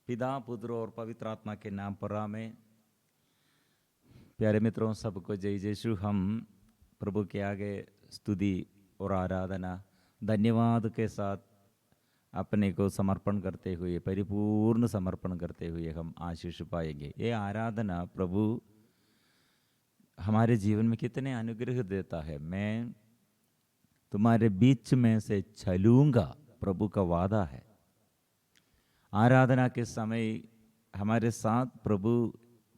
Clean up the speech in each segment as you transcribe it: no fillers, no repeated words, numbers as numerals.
पिता, पुत्र और पवित्र आत्मा के नाम पर आमीन। प्यारे मित्रों, सबको जय यीशु। हम प्रभु के आगे स्तुति और आराधना धन्यवाद के साथ अपने को समर्पण करते हुए, परिपूर्ण समर्पण करते हुए हम आशीष पाएंगे। ये आराधना प्रभु हमारे जीवन में कितने अनुग्रह देता है। मैं तुम्हारे बीच में से चलूंगा, प्रभु का वादा है। आराधना के समय हमारे साथ प्रभु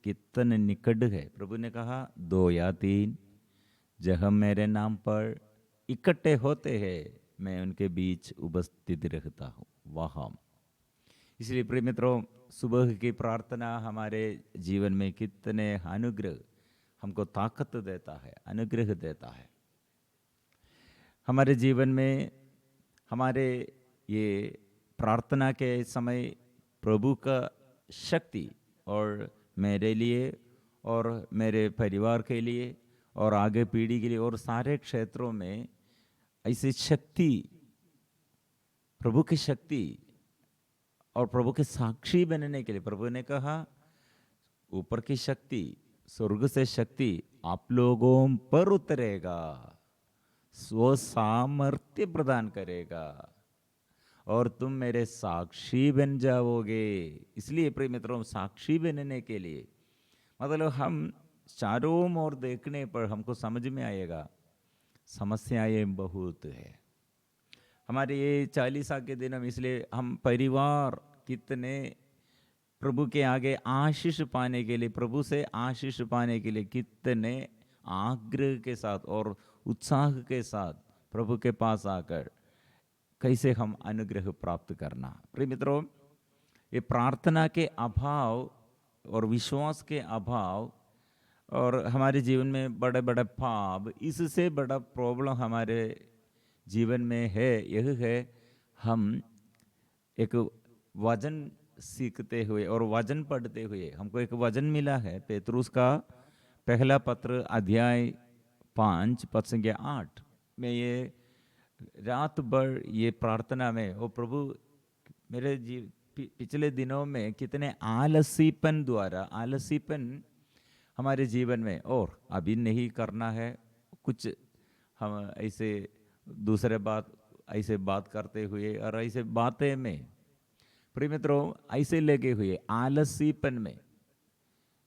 कितने निकट है। प्रभु ने कहा 2 या 3 जहाँ मेरे नाम पर इकट्ठे होते हैं, मैं उनके बीच उपस्थित रहता हूँ वहाँ। इसलिए प्रिय मित्रों, सुबह की प्रार्थना हमारे जीवन में कितने अनुग्रह, हमको ताकत देता है, अनुग्रह देता है। हमारे जीवन में हमारे ये प्रार्थना के समय प्रभु का शक्ति और मेरे लिए और मेरे परिवार के लिए और आगे पीढ़ी के लिए और सारे क्षेत्रों में ऐसी शक्ति, प्रभु की शक्ति और प्रभु के साक्षी बनने के लिए प्रभु ने कहा ऊपर की शक्ति, स्वर्ग से शक्ति आप लोगों पर उतरेगा, स्व सामर्थ्य प्रदान करेगा और तुम मेरे साक्षी बन जाओगे। इसलिए प्रिय मित्रों, साक्षी बनने के लिए मतलब हम चारों ओर देखने पर हमको समझ में आएगा समस्याएं बहुत है हमारे ये 40 के दिन में। इसलिए हम परिवार कितने प्रभु के आगे आशीष पाने के लिए, प्रभु से आशीष पाने के लिए कितने आग्रह के साथ और उत्साह के साथ प्रभु के पास आकर कैसे हम अनुग्रह प्राप्त करना। प्रिय मित्रों, ये प्रार्थना के अभाव और विश्वास के अभाव और हमारे जीवन में बड़े बड़े पाप, इससे बड़ा प्रॉब्लम हमारे जीवन में है यह है, हम एक वचन सीखते हुए और वचन पढ़ते हुए हमको एक वचन मिला है। पेतरुस का पहला पत्र अध्याय 5 पद संख्या 8 में ये रात भर ये प्रार्थना में ओ प्रभु मेरे पिछले दिनों में कितने आलसीपन हमारे जीवन में और अभी नहीं करना है कुछ, हम ऐसे दूसरे बात करते हुए और ऐसे बातें में प्रिय मित्रों ऐसे लगे हुए आलसीपन में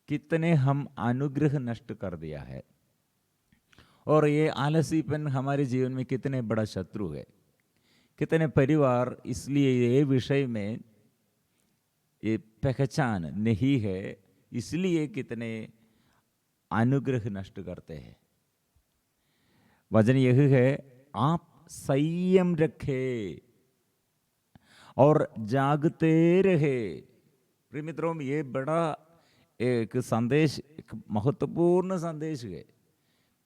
कितने हम अनुग्रह नष्ट कर दिया है। और ये आलसीपन हमारे जीवन में कितने बड़ा शत्रु है। कितने परिवार इसलिए ये विषय में ये पहचान नहीं है, इसलिए कितने अनुग्रह नष्ट करते हैं। वचन यह है, आप संयम रखे और जागते रहे। प्रिय मित्रों, ये बड़ा एक संदेश, एक महत्वपूर्ण संदेश है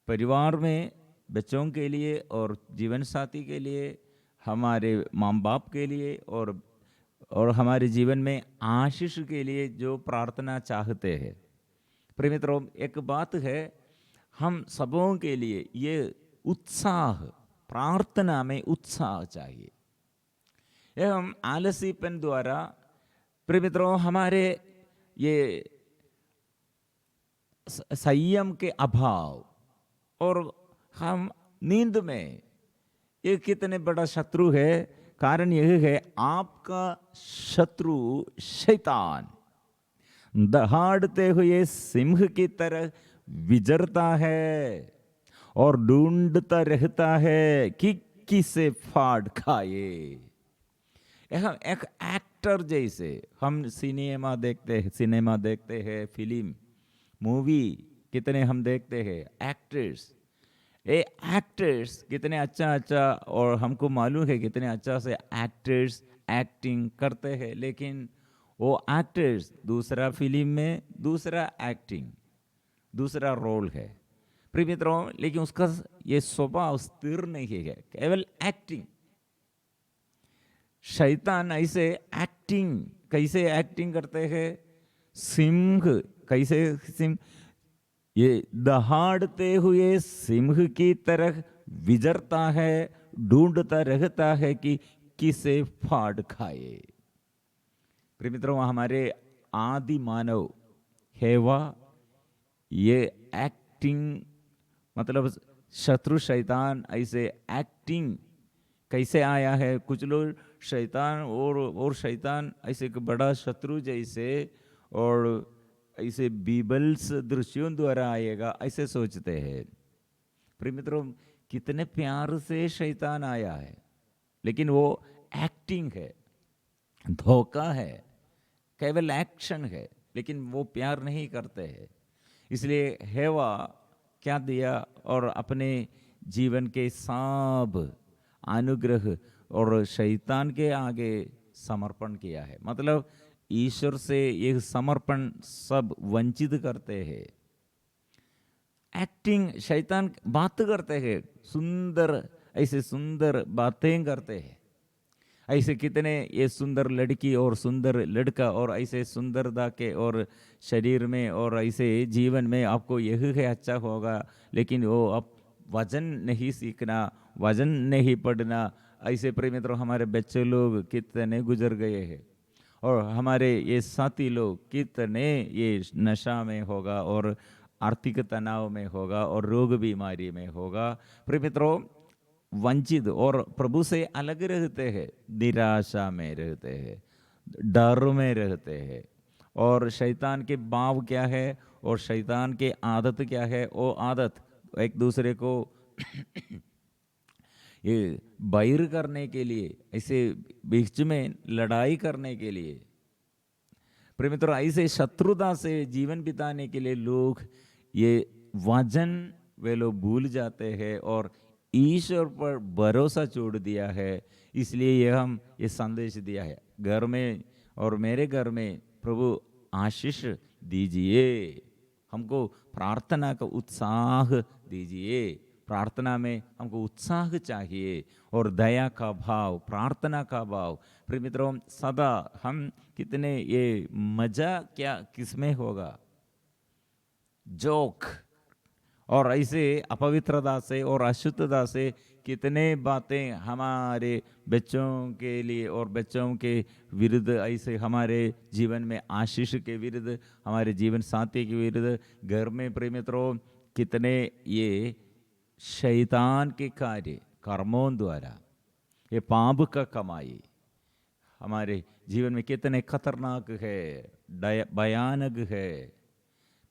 परिवार में, बच्चों के लिए और जीवन साथी के लिए, हमारे माँ बाप के लिए और हमारे जीवन में आशीष के लिए जो प्रार्थना चाहते हैं। प्रिय मित्रों, एक बात है, हम सबों के लिए ये उत्साह, प्रार्थना में उत्साह चाहिए। यह हम आलसीपन द्वारा प्रिय मित्रों हमारे ये संयम के अभाव और हम नींद में, ये कितने बड़ा शत्रु है। कारण यह है, आपका शत्रु शैतान दहाड़ते हुए सिंह की तरह विचरता है और ढूंढता रहता है कि किसे फाड़ खाए। एक एक्टर जैसे हम सिनेमा देखते हैं, फिल्म मूवी कितने हम देखते हैं, एक्टर्स कितने अच्छा और हमको मालूम है कितने अच्छा से एक्टर्स एक्टिंग करते हैं, लेकिन वो एक्टर्स दूसरा फिल्म में दूसरा एक्टिंग, दूसरा रोल है प्रिय मित्रों, लेकिन उसका ये स्वभाव स्थिर नहीं है, केवल एक्टिंग। शैतान ऐसे एक्टिंग कैसे एक्टिंग करते हैं, सिंह ये दहाड़ते हुए सिंह की तरह विचरता है, ढूंढता रहता है कि किसे फाड़ खाए। प्रिय मित्रों, हमारे आदि मानव हेवा ये एक्टिंग, मतलब शत्रु शैतान ऐसे एक्टिंग कैसे आया है। कुछ लोग शैतान और शैतान ऐसे एक बड़ा शत्रु जैसे और ऐसे बीबल्स दृश्यों द्वारा आएगा ऐसे सोचते हैं। प्रिय मित्रों, कितने प्यार से शैतान आया है, लेकिन वो एक्टिंग है, धोखा है, केवल एक्शन है, लेकिन वो प्यार नहीं करते हैं। इसलिए हेवा क्या दिया, और अपने जीवन के सब अनुग्रह और शैतान के आगे समर्पण किया है। मतलब ईश्वर से ये समर्पण सब वंचित करते हैं। एक्टिंग, शैतान बात करते हैं, सुंदर ऐसे सुंदर बातें करते हैं। ऐसे कितने ये सुंदर लड़की और सुंदर लड़का और ऐसे सुंदरता के और शरीर में और ऐसे जीवन में आपको यही है अच्छा होगा, लेकिन वो अब वजन नहीं सीखना, वजन नहीं पढ़ना। ऐसे प्रिय मित्रों, हमारे बच्चे लोग कितने गुजर गए हैं, और हमारे ये साथी लोग कितने ये नशा में होगा और आर्थिक तनाव में होगा और रोग बीमारी में होगा। प्रिय मित्रों, वंचित और प्रभु से अलग रहते हैं, निराशा में रहते हैं, डर में रहते हैं। और शैतान के भाव क्या है और शैतान के आदत क्या है? वो आदत एक दूसरे को ये बैर करने के लिए, ऐसे बीच में लड़ाई करने के लिए, प्रिय मित्रों, ऐसे शत्रुता से जीवन बिताने के लिए लोग ये वचन वे लोग भूल जाते हैं और ईश्वर पर भरोसा छोड़ दिया है। इसलिए ये संदेश दिया है, घर में और मेरे घर में प्रभु आशीष दीजिए, हमको प्रार्थना का उत्साह दीजिए। प्रार्थना में हमको उत्साह चाहिए और दया का भाव, प्रार्थना का भाव। प्रिय मित्रों, सदा हम कितने ये मजा क्या किसमें होगा, जोक और ऐसे अपवित्रता से और अशुद्धता से कितने बातें हमारे बच्चों के लिए और बच्चों के विरुद्ध, ऐसे हमारे जीवन में आशीष के विरुद्ध, हमारे जीवन साथी के विरुद्ध, घर में प्रिय मित्रों कितने ये शैतान के कार्य कर्मों द्वारा, ये पाप का कमाई हमारे जीवन में कितने खतरनाक है, भयानक है।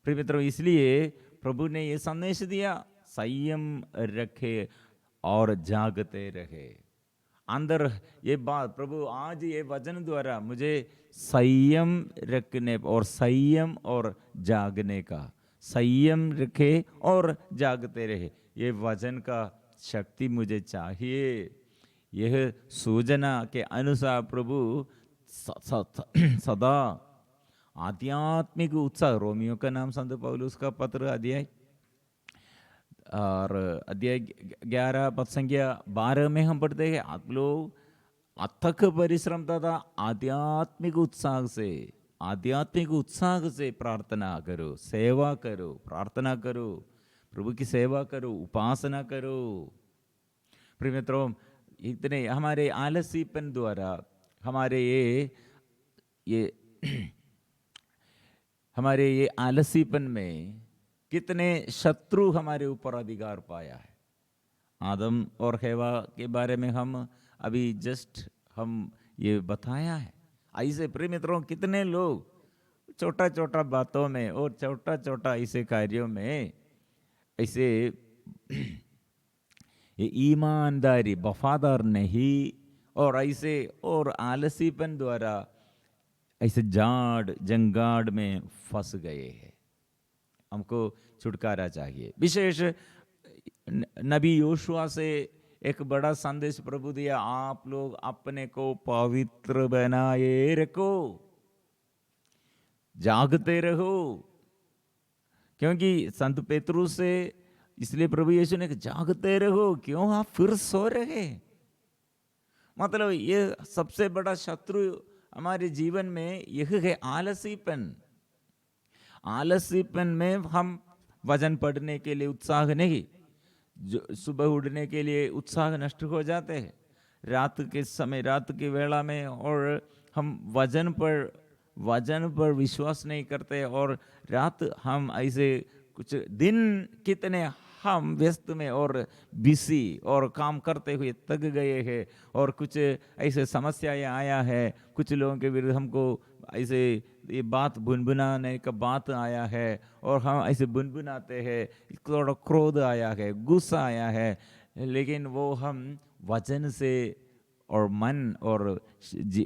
प्रिय मित्रों, इसलिए प्रभु ने ये संदेश दिया, संयम रखे और जागते रहे। अंदर ये बात प्रभु आज ये वचन द्वारा मुझे संयम रखने और संयम और जागने का, संयम रखे और जागते रहे, ये वचन का शक्ति मुझे चाहिए। यह सूचना के अनुसार प्रभु सदा आध्यात्मिक उत्साह, रोमियो का नाम संत पौलुस का पत्र अध्याय और अध्याय 11 पद संख्या 12 में हम पढ़ते हैं, आप लोग अथक परिश्रम तथा आध्यात्मिक उत्साह से प्रार्थना करो, सेवा करो, प्रार्थना करो, प्रभु की सेवा करो, उपासना करो। प्रिय मित्रों, इतने हमारे आलसीपन द्वारा हमारे ये आलसीपन में कितने शत्रु हमारे ऊपर अधिकार पाया है। आदम और हेवा के बारे में हम अभी जस्ट हम ये बताया है। ऐसे प्रिय मित्रों, कितने लोग छोटा छोटा बातों में और छोटा छोटा ऐसे कार्यों में ऐसे ये ईमानदारी, वफादार नहीं, और ऐसे और आलसीपन द्वारा ऐसे जाड़ जंगाड़ में फंस गए हैं। हमको छुटकारा चाहिए। विशेष नबी योशुआ से एक बड़ा संदेश प्रभु दिया, आप लोग अपने को पवित्र बनाए रखो, जागते रहो। क्योंकि संत पेतरुस से इसलिए प्रभु यीशु ने जागते रहो, क्यों आप फिर सो रहे। मतलब ये सबसे बड़ा शत्रु हमारे जीवन में यह है आलसीपन। आलसीपन में हम वचन पढ़ने के लिए उत्साह नहीं, जो सुबह उठने के लिए उत्साह नष्ट हो जाते हैं, रात के समय, रात की वेला में, और हम वजन पर विश्वास नहीं करते, और रात हम ऐसे कुछ दिन कितने हम व्यस्त में और बिजी और काम करते हुए थक गए हैं, और कुछ ऐसे समस्याएं आया है, कुछ लोगों के विरुद्ध हमको ऐसे ये बात बुनबुनाने का बात आया है, और हम ऐसे बुनबुनाते हैं, थोड़ा क्रोध आया है, गुस्सा आया है, लेकिन वो हम वचन से और मन और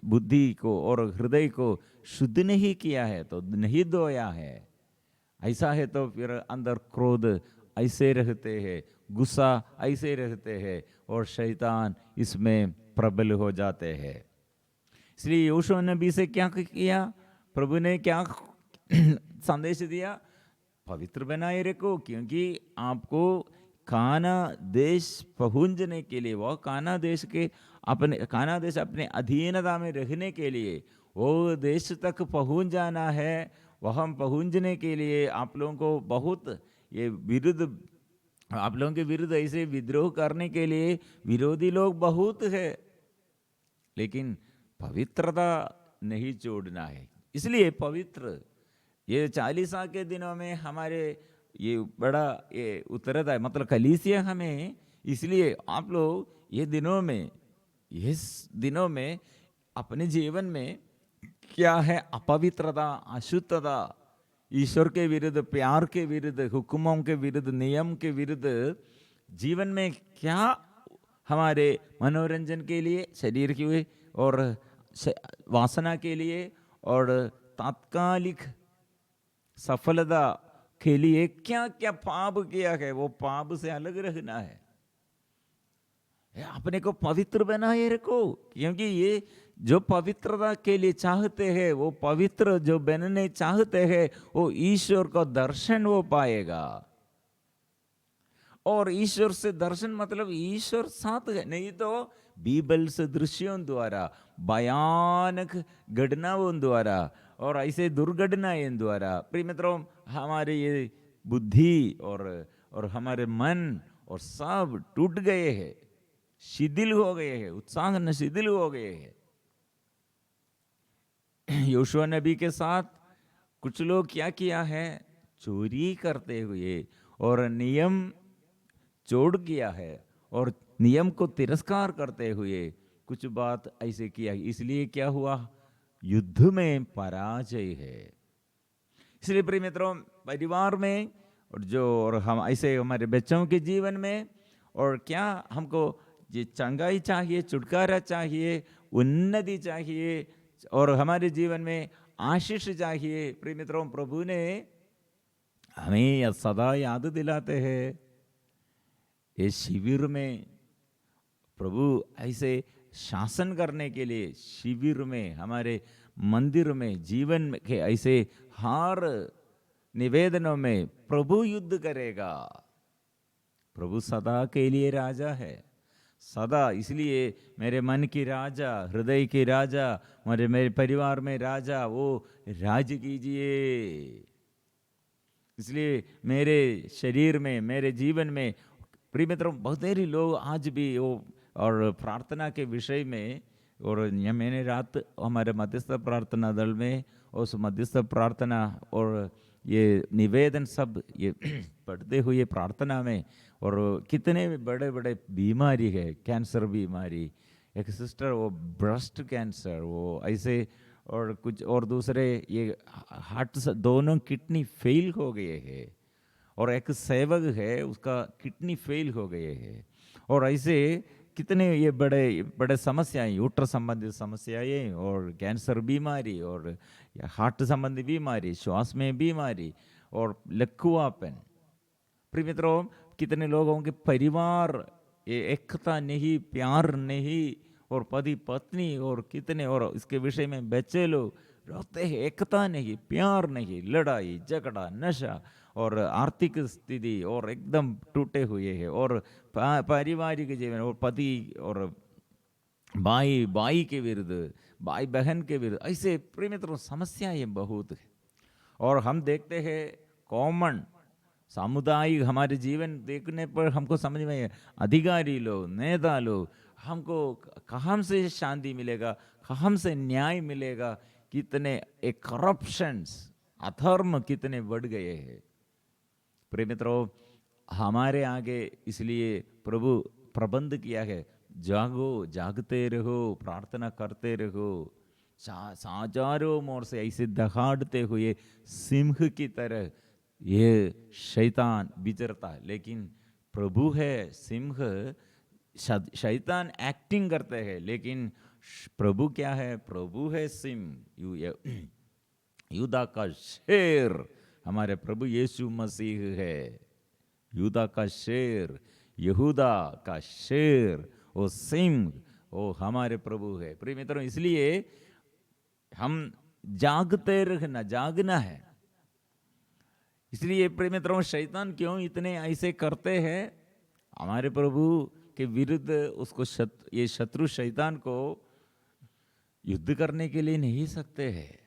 बुद्धि को और हृदय को शुद्ध नहीं किया है, तो नहीं धोया है। ऐसा है तो फिर अंदर क्रोध ऐसे रहते हैं, गुस्सा ऐसे रहते हैं, और शैतान इसमें प्रबल हो जाते हैं। इसलिए यहोशू नबी से क्या किया, प्रभु ने क्या संदेश दिया, पवित्र बनाए रखो, क्योंकि आपको काना देश पहुंचने के लिए, वो काना देश अपने अधीनता में रहने के लिए वो देश तक पहुंच जाना है। वह पहुंचने के लिए आप लोगों को बहुत आप लोगों के विरुद्ध ऐसे विद्रोह करने के लिए विरोधी लोग बहुत है, लेकिन पवित्रता नहीं छोड़ना है। इसलिए पवित्र ये 40 के दिनों में हमारे ये बड़ा ये उतरता है, मतलब कलीसिया हमें, इसलिए आप लोग ये दिनों में अपने जीवन में क्या है, अपवित्रता, अशुद्धता, ईश्वर के विरुद्ध, प्यार के विरुद्ध, हुक्मों के विरुद्ध, नियम के विरुद्ध जीवन में क्या हमारे मनोरंजन के लिए, शरीर की और वासना के लिए और तात्कालिक सफलता के लिए क्या क्या पाप किया है, वो पाप से अलग रहना है। अपने को पवित्र बनाए रखो, क्योंकि ये जो पवित्रता के लिए चाहते हैं, वो पवित्र जो बनने चाहते हैं, वो ईश्वर का दर्शन वो पाएगा। और ईश्वर से दर्शन मतलब ईश्वर साथ है, नहीं तो बीबल से दृश्यों द्वारा, भयानक घटनाओं द्वारा और ऐसे दुर्घटनाएं द्वारा, प्रिय मित्रों, हमारे ये बुद्धि और हमारे मन और सब टूट गए हैं, शिथिल हो गए हैं, उत्साह न शिथिल हो गए हैं। यहोशू नबी के साथ कुछ लोग क्या किया है, चोरी करते हुए और नियम जोड़ किया है, और नियम को तिरस्कार करते हुए कुछ बात ऐसे किया, इसलिए क्या हुआ, युद्ध में पराजय है। इसलिए प्रिय मित्रों, परिवार में और हम ऐसे हमारे बच्चों के जीवन में, और क्या हमको ये चंगाई चाहिए, छुटकारा चाहिए, उन्नति चाहिए, और हमारे जीवन में आशीष चाहिए। प्रिय मित्रों, प्रभु ने हमें सदा याद दिलाते हैं, इस शिविर में प्रभु ऐसे शासन करने के लिए, शिविर में, हमारे मंदिर में, जीवन के ऐसे हर निवेदनों में प्रभु युद्ध करेगा। प्रभु सदा के लिए राजा है, सदा। इसलिए मेरे मन की राजा, हृदय की राजा, मेरे परिवार में राजा, वो राज कीजिए। इसलिए मेरे शरीर में, मेरे जीवन में, प्रिय मित्रों, बहुत सारे लोग आज भी वो और प्रार्थना के विषय में, और मैंने रात हमारे मध्यस्थ प्रार्थना दल में उस मध्यस्थ प्रार्थना और ये निवेदन सब ये पढ़ते हुए प्रार्थना में, और कितने बड़े बड़े बीमारी है, कैंसर बीमारी, एक सिस्टर वो ब्रेस्ट कैंसर, वो ऐसे, और कुछ और दूसरे ये हार्ट, दोनों किडनी फेल हो गए हैं, और एक सेवक है उसका किडनी फेल हो गए हैं, और ऐसे कितने ये बड़े बड़े समस्याएं, यूट्र संबंधित समस्याएं, और कैंसर बीमारी, और हार्ट संबंधी बीमारी, श्वास में बीमारी, और लकवापन। प्रिय मित्रों, कितने लोगों के परिवार ये एकता नहीं, प्यार नहीं, और पति पत्नी, और कितने, और इसके विषय में बच्चे लोग रहते हैं, एकता नहीं, प्यार नहीं, लड़ाई झगड़ा, नशा और आर्थिक स्थिति और एकदम टूटे हुए हैं, और पारिवारिक जीवन, और पति और भाई के विरुद्ध, भाई बहन के विरुद्ध, ऐसे प्रिय मित्रों समस्याएं बहुत है। और हम देखते हैं कॉमन सामुदायिक हमारे जीवन देखने पर हमको समझ में, अधिकारी लोग, नेता लोग हमको कहाँ से शांति मिलेगा, कहाँ से न्याय मिलेगा। कितने एक करप्शंस, अधर्म कितने बढ़ गए हैं। प्रिय मित्रों, हमारे आगे इसलिए प्रभु प्रबंध किया है, जागो, जागते रहो, प्रार्थना करते रहो। चारों ओर से ऐसे दहाड़ते हुए सिंह की तरह ये शैतान विचरता है, लेकिन प्रभु है सिंह। शैतान एक्टिंग करते हैं, लेकिन प्रभु क्या है? प्रभु है सिंह, यूदा का शेर हमारे प्रभु यीशु मसीह है। यूदा का शेर, यहूदा का शेर, वो सिंह, वो हमारे प्रभु है। प्रिय मित्रों, इसलिए हम जागते रहना, जागना है। इसलिए प्रिय मित्रों, शैतान क्यों इतने ऐसे करते हैं? हमारे प्रभु के विरुद्ध उसको ये शत्रु शैतान को युद्ध करने के लिए नहीं सकते हैं।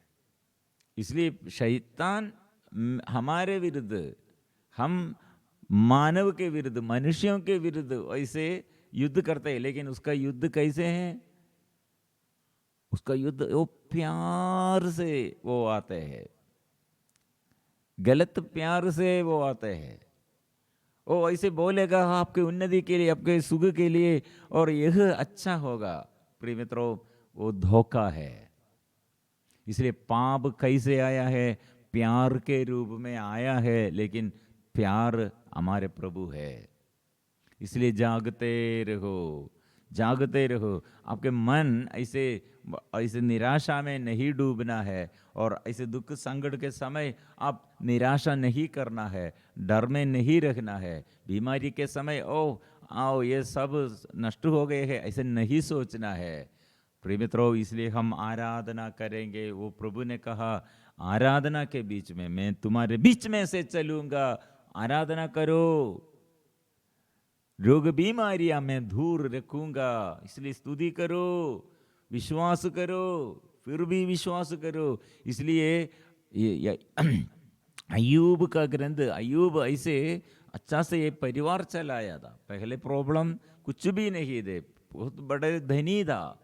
इसलिए शैतान हमारे विरुद्ध, हम मानव के विरुद्ध, मनुष्यों के विरुद्ध ऐसे युद्ध करते हैं। लेकिन उसका युद्ध कैसे है? उसका युद्ध वो प्यार से वो आते हैं, गलत प्यार से वो आते हैं। वो ऐसे बोलेगा आपके उन्नति के लिए, आपके सुख के लिए, और यह अच्छा होगा। प्रिय मित्रों, वो धोखा है। इसलिए पाप कैसे आया है? प्यार के रूप में आया है, लेकिन प्यार हमारे प्रभु है। इसलिए जागते रहो, जागते रहो। आपके मन ऐसे निराशा में नहीं डूबना है, और ऐसे दुख संकट के समय आप निराशा नहीं करना है, डर में नहीं रखना है। बीमारी के समय आओ ये सब नष्ट हो गए हैं, ऐसे नहीं सोचना है। प्रिय मित्रों, इसलिए हम आराधना करेंगे। वो प्रभु ने कहा, आराधना के बीच में मैं तुम्हारे बीच में से चलूंगा। आराधना करो, रोग बीमारियां मैं दूर रखूंगा। इसलिए स्तुति करो, विश्वास करो, फिर भी विश्वास करो। इसलिए अय्यूब का ग्रंथ, अय्यूब ऐसे अच्छा से ये परिवार चलाया था। पहले प्रॉब्लम कुछ भी नहीं थे, बहुत बड़े धनी था,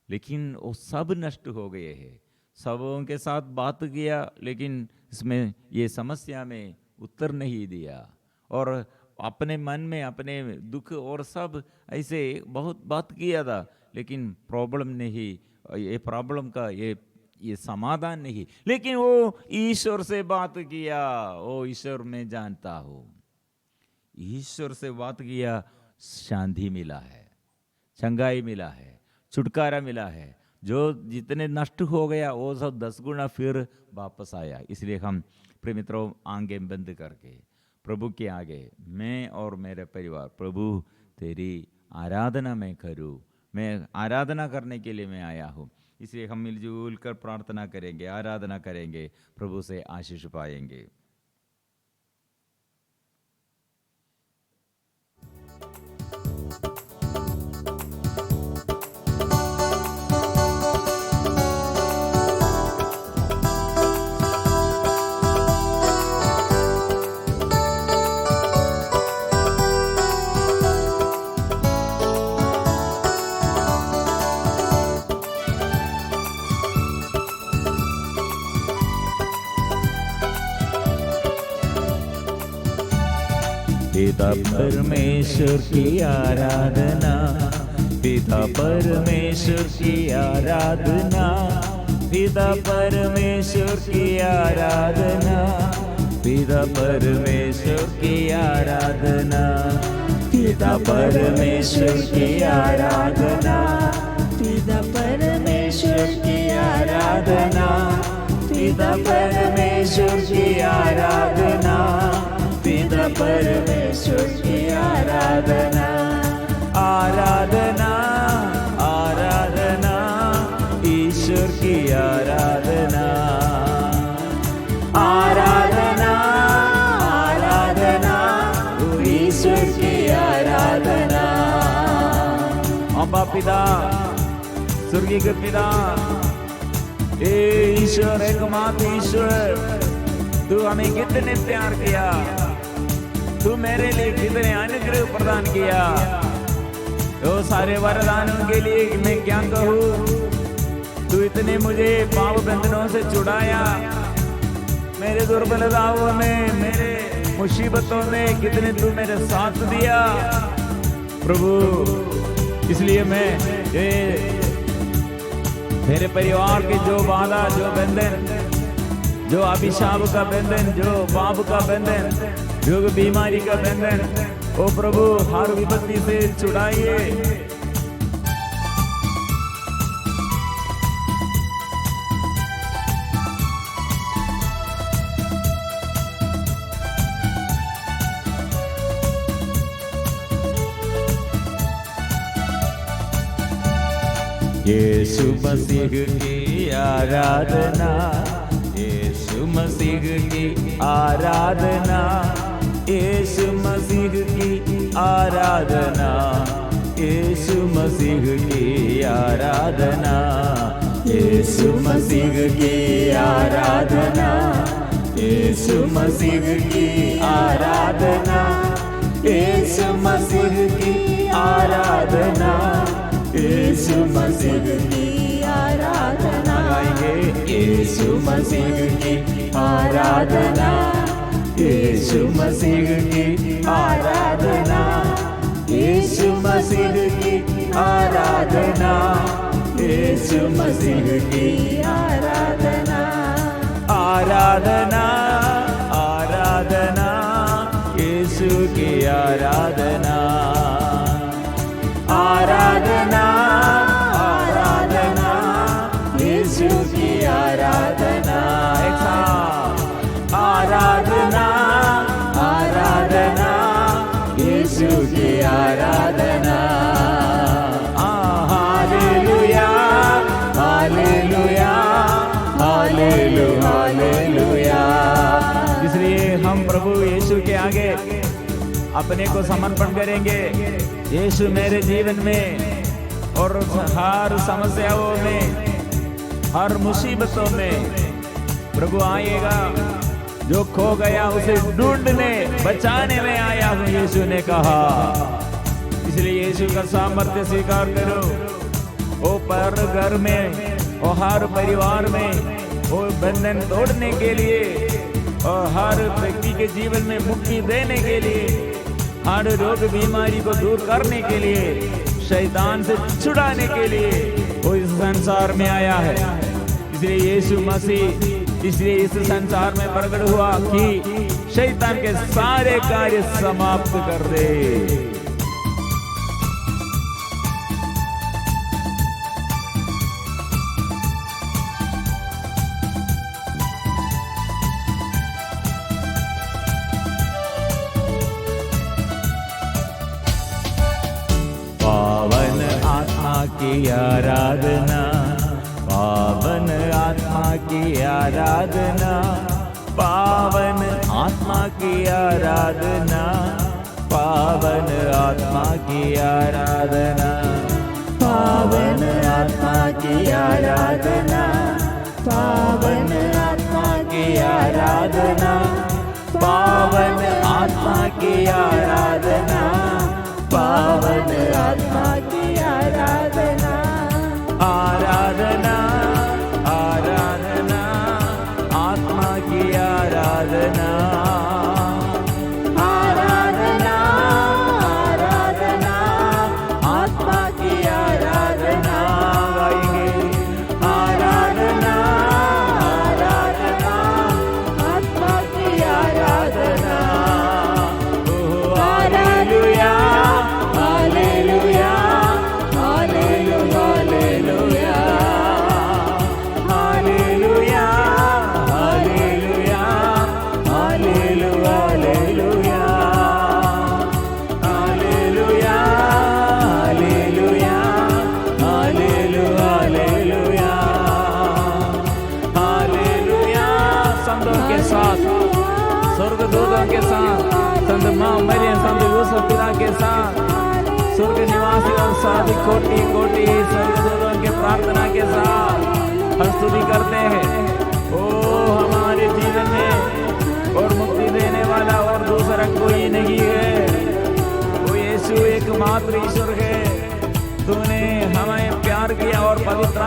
लेकिन वो सब नष्ट हो गए हैं। सबों के साथ बात किया, लेकिन इसमें ये समस्या में उत्तर नहीं दिया, और अपने मन में अपने दुख और सब ऐसे बहुत बात किया था, लेकिन प्रॉब्लम नहीं, ये प्रॉब्लम का ये समाधान नहीं। लेकिन वो ईश्वर से बात किया, ओ ईश्वर मैं जानता हूँ, ईश्वर से बात किया, शांति मिला है, चंगाई मिला है, छुटकारा मिला है। जो जितने नष्ट हो गया वो सब 10 गुना फिर वापस आया। इसलिए हम प्रिय मित्रों, आंखें बंद करके प्रभु के आगे, मैं और मेरे परिवार, प्रभु तेरी आराधना में करूँ, मैं आराधना करने के लिए मैं आया हूँ। इसलिए हम मिलजुल कर प्रार्थना करेंगे, आराधना करेंगे, प्रभु से आशीष पाएंगे। पिता परमेश्वर की आराधना, पिता परमेश्वर की आराधना, पिता परमेश्वर की आराधना, पिता परमेश्वर की आराधना, पिता परमेश्वर की आराधना, पिता परमेश्वर की आराधना, पिता परमेश्वर की आराधना, पिता परमेश्वर की आराधना। आराधना आराधना ईश्वर की आराधना, आराधना आराधना ईश्वर की आराधना। अम्बा पिता, स्वर्गीय पिता, ईश्वर एकमात्र ईश्वर, तू हमें कितने प्यार किया, तू मेरे लिए कितने अनुग्रह प्रदान किया। वो सारे वरदानों के लिए मैं क्या कहूँ। तू इतने मुझे पाप बंधनों से छुड़ाया, मेरे दुर्बलताओं में, मेरे मुसीबतों में कितने तू मेरे साथ दिया प्रभु। इसलिए मैं ये मेरे परिवार के जो बाधा, जो बंधन, जो अभिशाप का बंधन, जो पाप का बंधन, जो बीमारी का बंधन, ओ प्रभु हर विपत्ति से छुड़ाइए। यीशु मसीह की आराधना, यीशु मसीह की आराधना, यीशु मसीह की आराधना, यीशु मसीह की आराधना, यीशु मसीह की आराधना, यीशु मसीह की आराधना, यीशु मसीह की आराधना, यीशु मसीह की आराधना गाएंगे। यीशु मसीह की आराधना, यीशु मसीह की आराधना, यीशु मसीह की आराधना, यीशु मसीह की आराधना, आराधना, आराधना, यीशु की आराधना, आराधना, आराधना, यीशु की आराधना, एक साथ आराधना, आराधना, यीशु की आराधना, हालेलुया, हालेलुया, हालेलुया, हालेलुया। इसलिए हम प्रभु यीशु के आगे अपने को समर्पण करेंगे। यीशु मेरे जीवन में और हर समस्याओं में, हर मुसीबतों में प्रभु आएगा। जो खो गया उसे ढूंढने, बचाने में आया हूँ, यीशु ने कहा। इसलिए यीशु का सामर्थ्य स्वीकार करो। वो पर घर में और हर परिवार में वो बंधन तोड़ने के लिए और हर व्यक्ति के जीवन में मुक्ति देने के लिए, हर रोग बीमारी को दूर करने के लिए, शैतान से छुड़ाने के लिए वो इस संसार में आया है। इसलिए यीशु मसीह इसलिए इस संसार में प्रकट हुआ कि शैतान के सारे कार्य समाप्त कर दे। पावन आत्मा की आराधना, पावन आत्मा की आराधना, पावन आत्मा की आराधना, पावन आत्मा की आराधना, पावन आत्मा की आराधना, पावन आत्मा की आराधना, पावन आत्मा की आराधना, पावन आत्मा की आराधना, आराधना, आराधना, आत्मा की आराधना, आराधना, आराधना, आत्मा की आराधना गाएंगे। आराधना, आराधना, आत्मा की आराधना, हालेलुया, हालेलुया, हालेलुया, हालेलुया, हालेलुया, हालेलुया, हालेलुया, हालेलुया, हालेलुया, हालेलुया, हालेलुया, हालेलुया। संतों के साथ, स्वर्गदूतों के साथ, संत माँ मरियम, संत यूसुफ पिता के साथ, स्वर्ग निवासी और सारी कोटि कोटि स्वर्गदूतों के प्रार्थना के साथ हम स्तुति करते हैं। ओ हमारे जीवन में और मुक्ति देने वाला और दूसरा कोई नहीं है। वो यीशु एकमात्र ईश्वर है।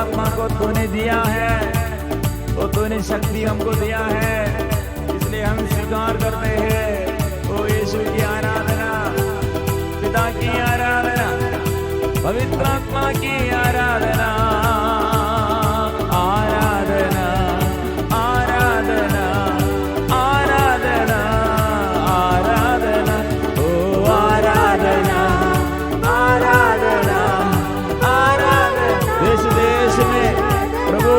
आत्मा को तूने दिया है, वो तूने शक्ति हमको दिया है, इसलिए हम स्वीकार करते हैं। ओ यीशु की आराधना, पिता की आराधना, पवित्र आत्मा की आराधना, आराधना, आराधना, आराधना, आराधना, ओ आराधना, आराधना, आराधना। देश देश में प्रभु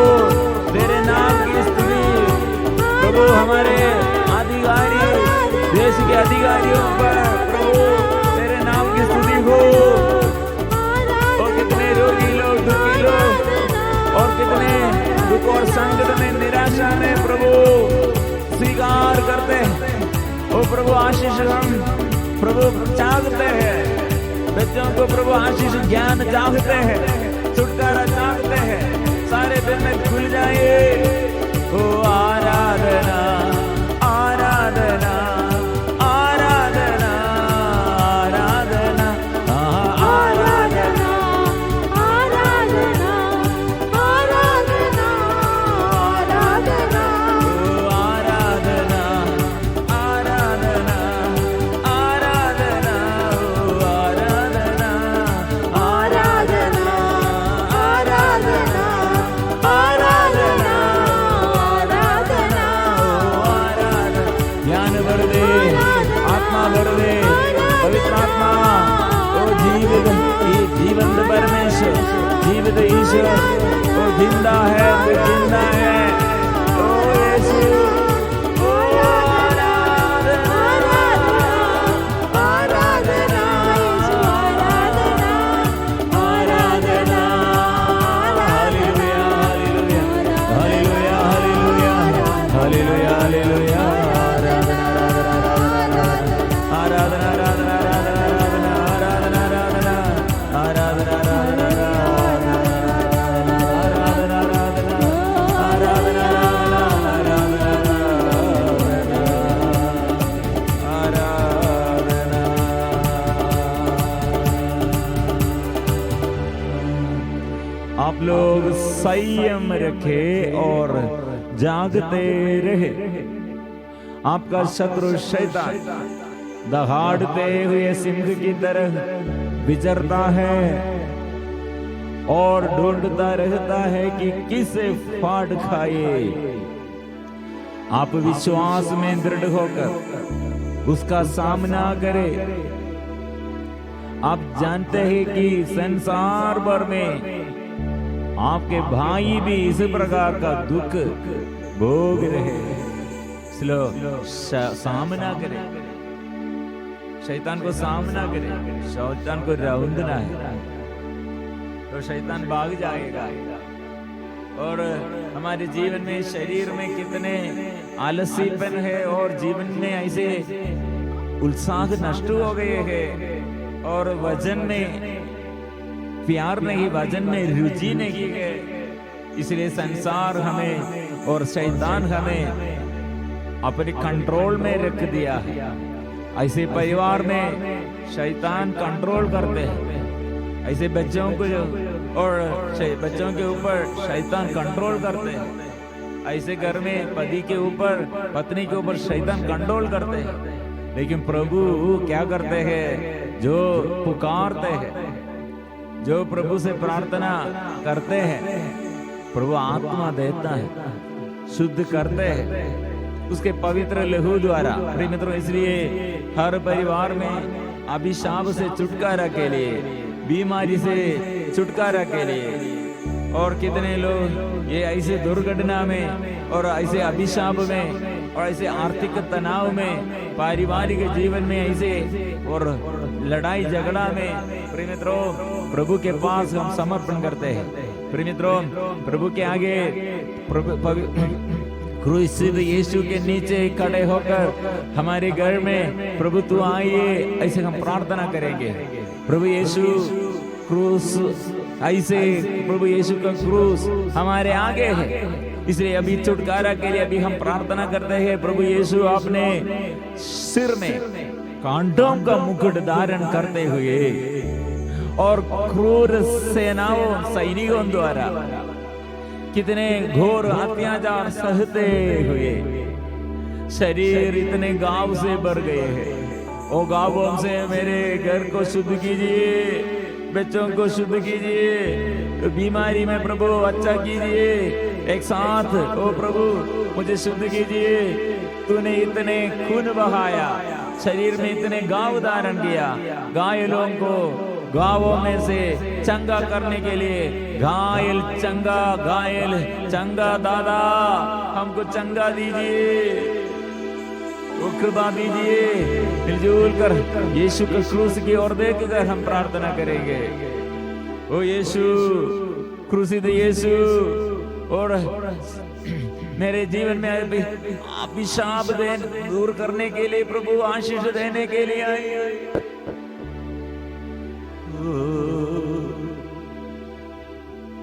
तेरे नाम की स्तुति, प्रभु हमारे अधिकारी, देश के अधिकारियों पर प्रभु तेरे नाम की स्तुति हो। और कितने रोगी लोग, दुखी लोग, और कितने दुख और संकट में, निराशा में प्रभु स्वीकार करते हैं। ओ प्रभु आशीष हम प्रभु चाहते हैं, बच्चों को प्रभु आशीष ज्ञान चाहते हैं, छुटकारा चाहते हैं, सारे दिन में खुल जाए। ओ आराधना, आराधना, आराधना, आराधना, आराधना, आराधना, आराधना, आराधना, ओ आराधना, आराधना, आराधना, ओ आराधना, आराधना, आराधना, आराधना, आराधना, ओ आराधना। ज्ञान भर दे, आत्मा भर दे, पवित्र आत्मा, ओ जीवंत परमेश्वर, जीवित ईश्वर, ओ जिंदा है, वो जिंदा है। ओ यीशु, ओ आराधना, आराधना, आराधना, हालेलुया, हालेलुया, हालेलुया, हालेलुया, हालेलुया, हालेलुया, आराधना, आराधना, आराधना, आराधना, आराधना, आराधना, आराधना, आप लोग संयम रखे और जागते रहे। आपका शत्रु शैतान दहाड़ते हुए सिंह की तरह विचरता है और ढूंढता रहता है कि किसे फाड़ खाए। आप विश्वास में दृढ़ होकर उसका सामना करें। आप जानते हैं कि संसार भर में आपके भाई भी इस प्रकार का दुख भोग रहे। सामना करें, शैतान को सामना करें। शैतान को रौंदना है तो शैतान भाग जाएगा। और हमारे जीवन में, शरीर में कितने आलसीपन है और जीवन में ऐसे उत्साह नष्ट हो गए हैं और वजन में प्यार नहीं, वजन में रुचि नहीं है। इसलिए संसार हमें और शैतान हमें अपने कंट्रोल में रख दिया है। ऐसे परिवार में शैतान कंट्रोल करते हैं, ऐसे बच्चों को और बच्चों के ऊपर शैतान कंट्रोल करते हैं, ऐसे घर में पति के ऊपर, पत्नी के ऊपर शैतान कंट्रोल करते हैं। लेकिन प्रभु क्या करते हैं? जो पुकारते हैं, जो प्रभु से प्रार्थना करते हैं, प्रभु आत्मा देता है, शुद्ध करते हैं उसके पवित्र लहू द्वारा। प्रिय मित्रों, इसलिए हर परिवार में अभिशाप से छुटकारा के लिए, बीमारी से छुटकारा के लिए, और कितने लोग ये ऐसे दुर्घटना में और ऐसे अभिशाप में और ऐसे आर्थिक तनाव में, पारिवारिक जीवन में ऐसे और लड़ाई झगड़ा में, प्रिय मित्रों प्रभु के पास हम समर्पण करते हैं। प्रिय मित्रों, प्रभु के आगे क्रूसिद यीशु के नीचे खड़े होकर हमारे घर में प्रभु तू आइए, ऐसे हम प्रार्थना करेंगे। प्रभु यीशु क्रूस, ऐसे प्रभु यीशु का क्रूस हमारे आगे है, इसलिए अभी छुटकारा के लिए अभी हम प्रार्थना करते हैं। प्रभु यीशु अपने सिर में कांटों का मुकुट धारण करते हुए और क्रूर सेनाओं, सैनिकों द्वारा कितने घोर अत्याचार सहते हुए शरीर इतने घाव से भर गए हैं। ओ घावों से मेरे घर को शुद्ध कीजिए, बच्चों को शुद्ध कीजिए, बीमारी में प्रभु अच्छा कीजिए, एक साथ ओ प्रभु मुझे शुद्ध कीजिए। तूने इतने खून बहाया, शरीर में इतने घाव धारण किया, घायलों को घावों में से चंगा करने के लिए, घायल चंगा दादा हमको चंगा दीजिए, वो कृपा दीजिए। मिलजुल कर यीशु के क्रूस की ओर देखकर हम प्रार्थना करेंगे। ओ यीशु, क्रूसित यीशु, और मेरे जीवन में अभिशाप दूर करने के लिए प्रभु आशीष देने के लिए आए।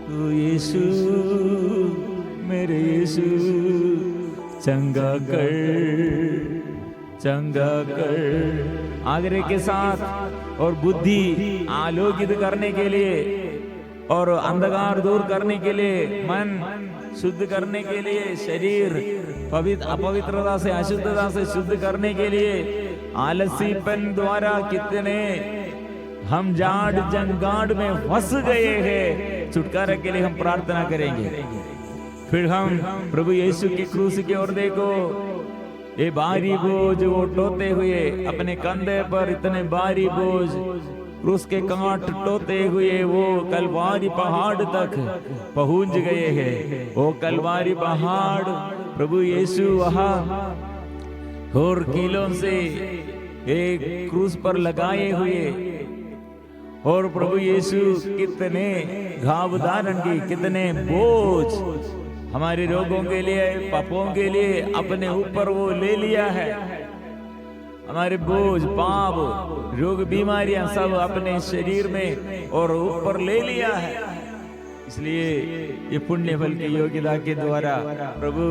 ओ यीशु, मेरे यीशु, चंगा कर आग्रह के साथ और बुद्धि आलोकित करने के लिए और अंधकार दूर करने के लिए, मन शुद्ध करने के लिए, शरीर अपवित्रता से अशुद्धता से शुद्ध करने के लिए, आलसीपन द्वारा कितने हम जाड़ जंगाड़ में फंस गए हैं, छुटकारा के लिए हम प्रार्थना करेंगे। फिर हम प्रभु यीशु की क्रूस की ओर देखो। ये भारी बोझ वो टोते हुए अपने कंधे पर इतने भारी बोझ क्रूस के कांट टोते हुए वो कलवारी पहाड़ तक पहुंच गए हैं। वो कलवारी पहाड़ प्रभु यीशु वहां और कीलों से एक क्रूस पर लगाए हुए, और प्रभु यीशु कितने घाव धारण की, कितने बोझ हमारे रोगों के लिए, पापों के लिए अपने ऊपर वो ले लिया है। हमारे बोझ, पाप, रोग, बीमारियां सब अपने शरीर में और ऊपर ले लिया है। इसलिए ये पुण्य फल की योग्यता के द्वारा प्रभु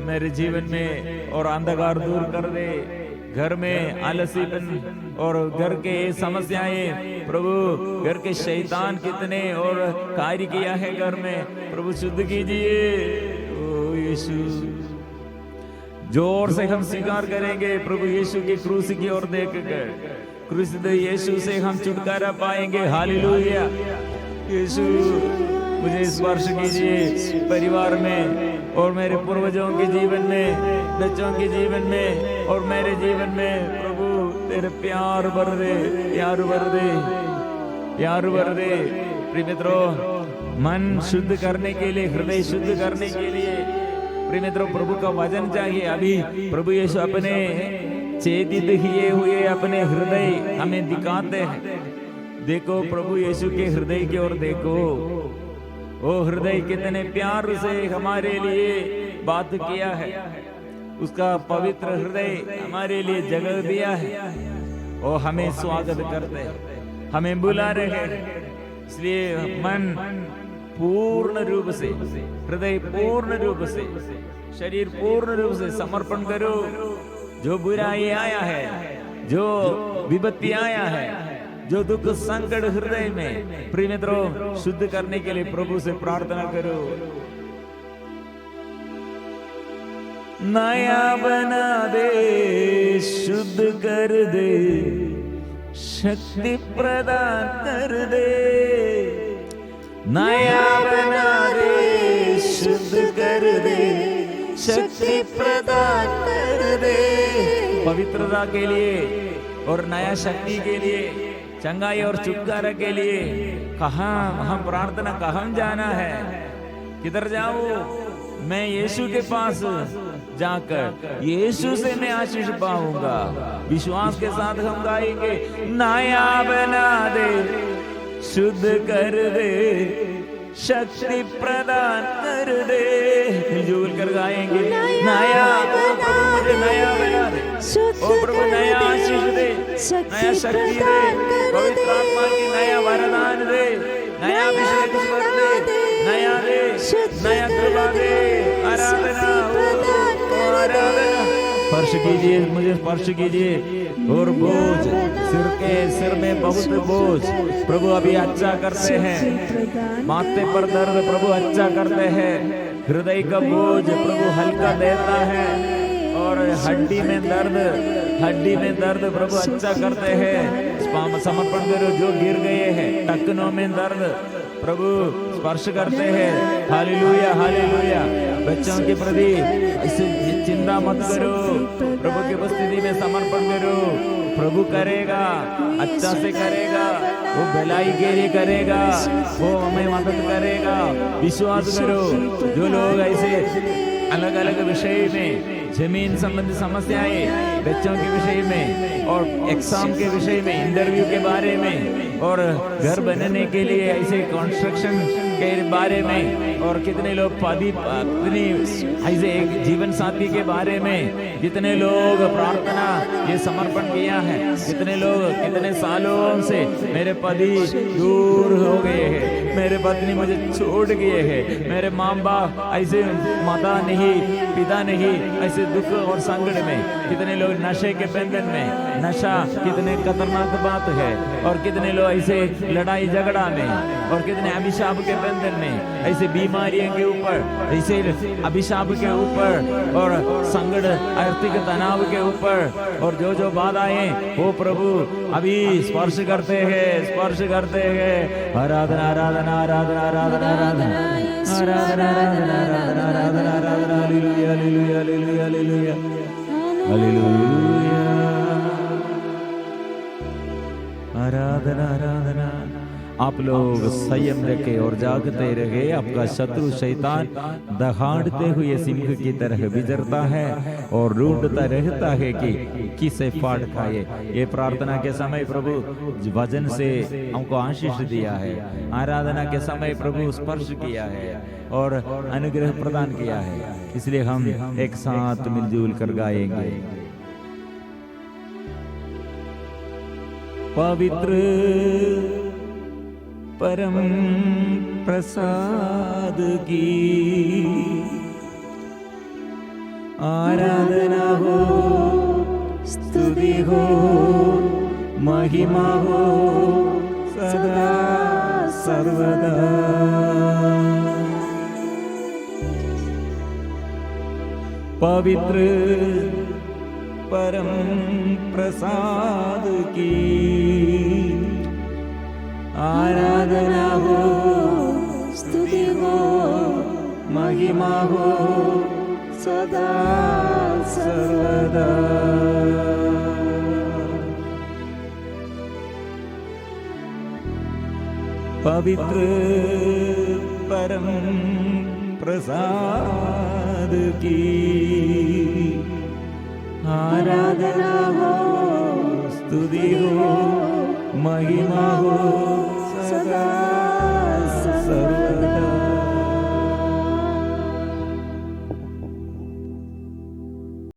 मेरे जीवन में और अंधकार दूर कर दे। घर में आलसीपन और घर के समस्याएं, प्रभु घर के शैतान कितने और कार्य किया है घर में, प्रभु शुद्ध कीजिए। ओ यीशु, जोर से हम स्वीकार करेंगे प्रभु यीशु की क्रूस की ओर देखकर, क्रूसित यीशु से हम छुटकारा पाएंगे। हालेलुया। यीशु मुझे स्पर्श कीजिए परिवार में और मेरे पूर्वजों के जीवन में, बच्चों के जीवन में और मेरे जीवन में। प्रभु तेरे प्यार भर दे, प्यार भर दे, प्यार भर दे। प्रिय मित्रों, मन शुद्ध करने के लिए, हृदय शुद्ध करने के लिए प्रिय मित्रों प्रभु का वचन चाहिए। अभी प्रभु यीशु अपने चेतित किए हुए अपने हृदय हमें दिखाते हैं। देखो प्रभु यीशु के हृदय की ओर देखो। वो हृदय कितने प्यार से हमारे लिए बात किया है। उसका पवित्र हृदय हमारे लिए जगह दिया है और हमें स्वागत करते हैं, हमें बुला रहे हैं। इसलिए मन पूर्ण रूप से, हृदय पूर्ण रूप से, शरीर पूर्ण रूप से समर्पण करो। जो बुराई आया है, जो विपत्ति आया है, जो दुख संकट हृदय में, प्रिय मित्रों शुद्ध करने के लिए प्रभु से प्रार्थना करो। नया बना दे, शुद्ध कर दे, शक्ति प्रदान कर दे। नया बना दे, शुद्ध कर दे, शक्ति प्रदान कर दे। पवित्रता के लिए और नया शक्ति के लिए, चंगाई और छुटकारा के लिए कहाँ हम प्रार्थना, कहाँ जाना है, किधर जाऊं? मैं यीशु के पास जाकर यीशु से मैं आशीष पाऊंगा। विश्वास के साथ हम गाएंगे, नया बना दे, शुद्ध कर दे, शक्ति प्रदान कर दे। मिलजुल कर गाएंगे, नया प्रभु मुझे नया बना दे, ओ प्रभु नया आशीष दे, नया शक्ति दे, पवित्र आत्मा की नया वरदान दे, नया अभिषेक कर दे, नया दे, नया कृपा दे। आराधना, आराधना। स्पर्श कीजिए, मुझे स्पर्श कीजिए, और बोझ सिर में बहुत बोझ प्रभु अभी अच्छा करते हैं। माथे पर दर्द प्रभु अच्छा करते हैं। हृदय का बोझ प्रभु हल्का देता है। और हड्डी में दर्द प्रभु अच्छा करते हैं। समर्पण करो। जो गिर गए हैं टखनों में दर्द प्रभु स्पर्श करते हैं। Hallelujah hallelujah. बच्चों के प्रति ऐसे चिंता मत करो। प्रभु की उपस्थिति में समर्पण करो। प्रभु करेगा, अच्छा से करेगा। वो भलाई के लिए करेगा, वो हमें मदद करेगा। विश्वास करो। जो लोग ऐसे अलग अलग विषय में, जमीन संबंधी समस्याएं, बच्चों के विषय में और एग्जाम के विषय में, इंटरव्यू के बारे में और घर बनने के लिए ऐसे कंस्ट्रक्शन के बारे में, और कितने लोग पत्नी ऐसे एक जीवन साथी के बारे में, कितने लोग प्रार्थना ये समर्पण किया है। कितने लोग कितने सालों से मेरे पति दूर हो गए हैं, मेरे पत्नी मुझे छोड़ गए हैं, मेरे माँ बाप ऐसे माता नहीं पिता नहीं, ऐसे दुख और संकट में। कितने लोग नशे के बंधन में, नशा कितने खतरनाक बात है। और कितने लोग ऐसे लड़ाई झगड़ा में, और कितने अभिशाप के बंधन में, ऐसे बीमारियों के ऊपर, ऐसे अभिशाप के ऊपर और संकट आर्थिक तनाव के ऊपर, और जो बाधाएं वो प्रभु अभी स्पर्श करते हैं, स्पर्श करते हैं। आराधना आराधना आराधना आराधना आराधना आराधना आराधना आराधना आराधना आराधना। हालेलुया हालेलुया हालेलुया हालेलुया हालेलुया। आराधना आराधना। आप लोग संयम रखे और जागते रहे। आपका शत्रु शैतान दहाड़ते हुए सिंह की तरह विचरता है और ढूंढता रहता है कि किसे फाड़ खाए। ये प्रार्थना के समय प्रभु वचन से हमको आशीष दिया है। आराधना के समय प्रभु स्पर्श किया है और अनुग्रह प्रदान किया है। इसलिए हम एक साथ मिलजुल कर गाएंगे। पवित्र परम प्रसाद की आराधना हो, स्तुति हो, महिमा हो सदा सर्वदा। पवित्र परम प्रसाद की आराधना हो, स्तुति हो, महिमा हो सदा सर्वदा। पवित्र परम प्रसाद की आराधना हो, स्तुति हो, महिमा हो